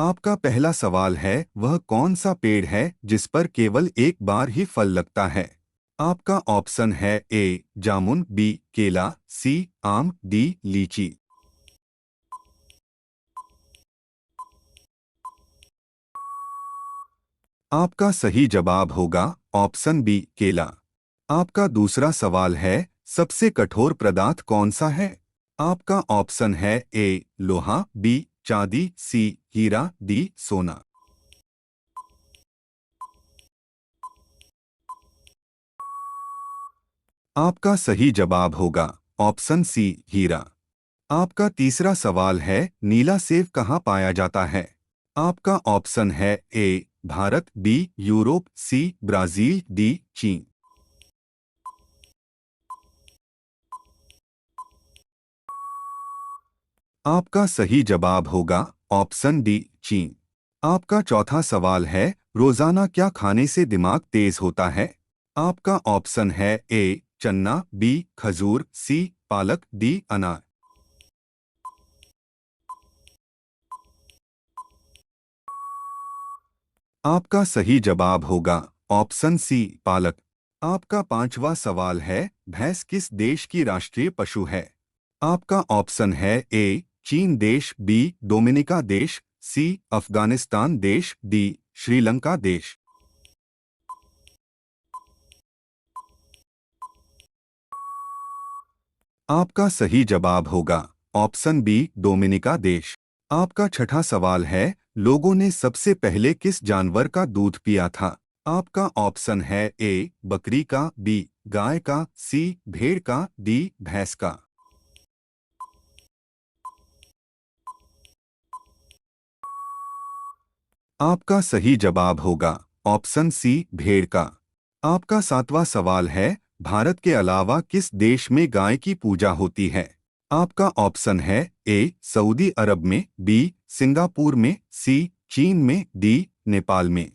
आपका पहला सवाल है, वह कौन सा पेड़ है जिस पर केवल एक बार ही फल लगता है? आपका ऑप्शन है ए जामुन, बी केला, सी आम, डी लीची। आपका सही जवाब होगा ऑप्शन बी केला। आपका दूसरा सवाल है, सबसे कठोर पदार्थ कौन सा है? आपका ऑप्शन है ए लोहा, बी चांदी, सी हीरा, डी सोना। आपका सही जवाब होगा ऑप्शन सी हीरा। आपका तीसरा सवाल है, नीला सेब कहाँ पाया जाता है? आपका ऑप्शन है A Bharat, B Europe, C Brazil, D चीन। आपका सही जवाब होगा ऑप्शन डी चीन। आपका चौथा सवाल है, रोजाना क्या खाने से दिमाग तेज होता है? आपका ऑप्शन है ए चन्ना, बी खजूर, सी पालक, डी अनार। आपका सही जवाब होगा ऑप्शन सी पालक। आपका पांचवा सवाल है, भैंस किस देश की राष्ट्रीय पशु है? आपका ऑप्शन है ए चीन देश, बी डोमिनिका देश, सी अफगानिस्तान देश, डी श्रीलंका देश। आपका सही जवाब होगा ऑप्शन बी डोमिनिका देश। आपका छठा सवाल है, लोगों ने सबसे पहले किस जानवर का दूध पिया था? आपका ऑप्शन है ए बकरी का, बी गाय का, सी भेड़ का, डी भैंस का। आपका सही जवाब होगा ऑप्शन सी भेड़ का। आपका सातवां सवाल है, भारत के अलावा किस देश में गाय की पूजा होती है? आपका ऑप्शन है ए सऊदी अरब में, बी सिंगापुर में, सी चीन में, डी नेपाल में।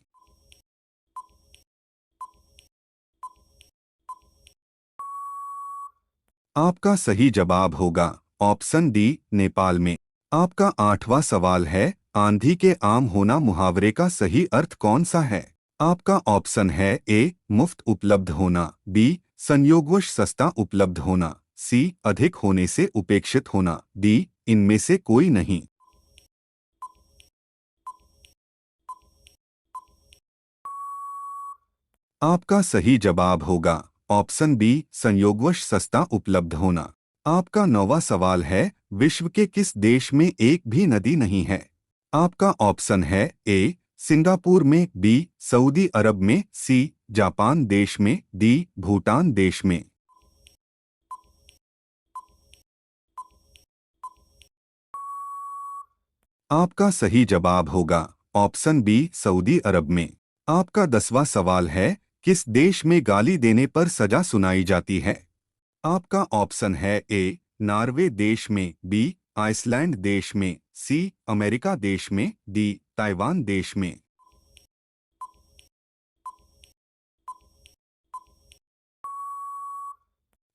आपका सही जवाब होगा ऑप्शन डी नेपाल में। आपका आठवां सवाल है, आंधी के आम होना मुहावरे का सही अर्थ कौन सा है? आपका ऑप्शन है ए मुफ्त उपलब्ध होना, बी संयोगवश सस्ता उपलब्ध होना, सी अधिक होने से उपेक्षित होना, डी इनमें से कोई नहीं। आपका सही जवाब होगा ऑप्शन बी संयोगवश सस्ता उपलब्ध होना। आपका नौवां सवाल है, विश्व के किस देश में एक भी नदी नहीं है? आपका ऑप्शन है ए सिंगापुर में, बी सऊदी अरब में, सी जापान देश में, डी भूटान देश में। आपका सही जवाब होगा ऑप्शन बी सऊदी अरब में। आपका 10वां सवाल है, किस देश में गाली देने पर सजा सुनाई जाती है? आपका ऑप्शन है ए नॉर्वे देश में, बी आइसलैंड देश में, सी अमेरिका देश में, डी ताइवान देश में।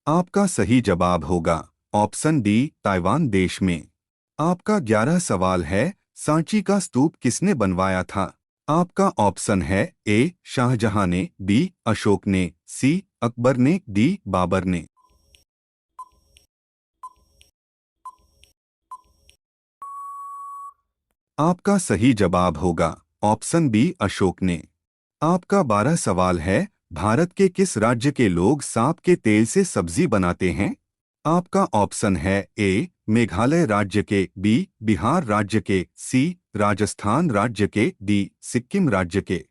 आपका सही जवाब होगा ऑप्शन डी ताइवान देश में। आपका 11 सवाल है, सांची का स्तूप किसने बनवाया था? आपका ऑप्शन है ए शाहजहां ने, बी अशोक ने, सी अकबर ने, डी बाबर ने। आपका सही जवाब होगा ऑप्शन बी अशोक ने। आपका 12 सवाल है, भारत के किस राज्य के लोग सांप के तेल से सब्जी बनाते हैं? आपका ऑप्शन है ए मेघालय राज्य के, बी बिहार राज्य के, सी राजस्थान राज्य के, डी सिक्किम राज्य के।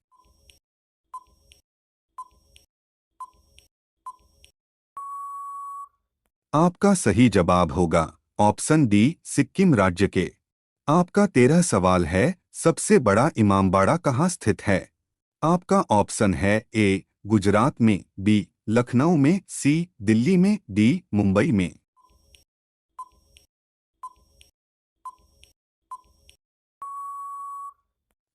आपका सही जवाब होगा ऑप्शन डी सिक्किम राज्य के। आपका 13 सवाल है, सबसे बड़ा इमामबाड़ा कहाँ स्थित है? आपका ऑप्शन है ए गुजरात में, बी लखनऊ में, सी दिल्ली में, डी मुंबई में।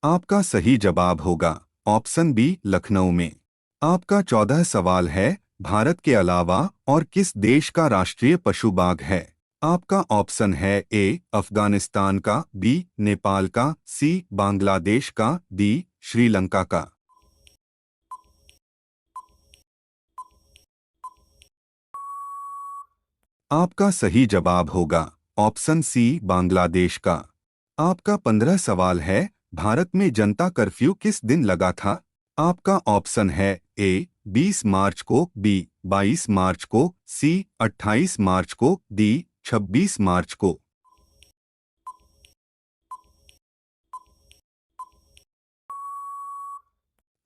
आपका सही जवाब होगा ऑप्शन बी लखनऊ में। आपका 14 सवाल है, भारत के अलावा और किस देश का राष्ट्रीय पशु बाघ है? आपका ऑप्शन है ए अफगानिस्तान का, बी नेपाल का, सी बांग्लादेश का, डी श्रीलंका का। आपका सही जवाब होगा ऑप्शन सी बांग्लादेश का। आपका 15 सवाल है, भारत में जनता कर्फ्यू किस दिन लगा था? आपका ऑप्शन है ए 20 मार्च को, बी 22 मार्च को, सी 28 मार्च को, डी 26 मार्च को।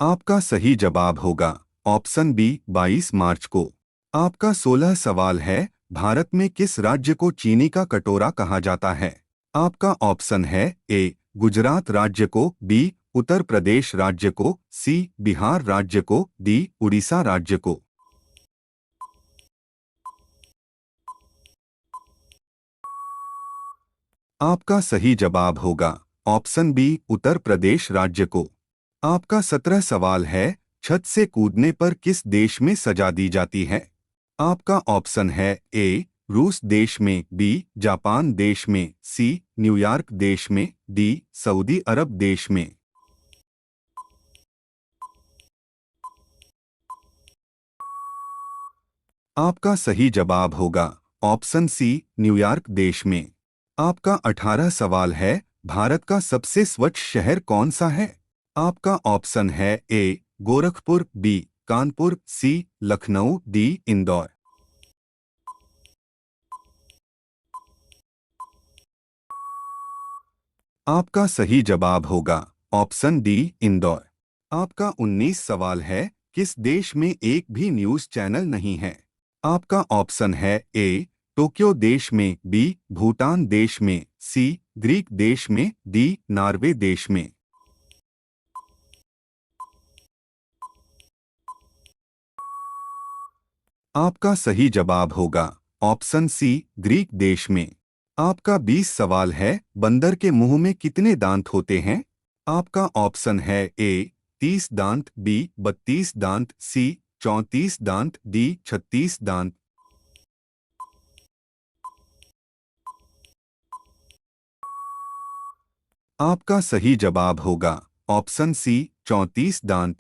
आपका सही जवाब होगा ऑप्शन बी 22 मार्च को। आपका 16 सवाल है, भारत में किस राज्य को चीनी का कटोरा कहा जाता है? आपका ऑप्शन है ए गुजरात राज्य को, बी उत्तर प्रदेश राज्य को, सी बिहार राज्य को, डी उड़ीसा राज्य को। आपका सही जवाब होगा ऑप्शन बी उत्तर प्रदेश राज्य को। आपका 17 सवाल है, छत से कूदने पर किस देश में सजा दी जाती है? आपका ऑप्शन है ए रूस देश में, बी जापान देश में, सी न्यूयॉर्क देश में, डी सऊदी अरब देश में। आपका सही जवाब होगा ऑप्शन सी न्यूयॉर्क देश में। आपका 18 सवाल है, भारत का सबसे स्वच्छ शहर कौन सा है? आपका ऑप्शन है ए गोरखपुर, बी कानपुर, सी लखनऊ, डी इंदौर। आपका सही जवाब होगा ऑप्शन डी इंदौर। आपका 19 सवाल है, किस देश में एक भी न्यूज़ चैनल नहीं है? आपका ऑप्शन है ए टोक्यो देश में, बी भूटान देश में, सी ग्रीक देश में, डी नॉर्वे देश में। आपका सही जवाब होगा ऑप्शन सी ग्रीक देश में। आपका 20 सवाल है, बंदर के मुंह में कितने दांत होते हैं? आपका ऑप्शन है ए 30 दांत, बी 32 दांत, सी 34 दांत, डी 36 दांत। आपका सही जवाब होगा ऑप्शन सी 34 दांत।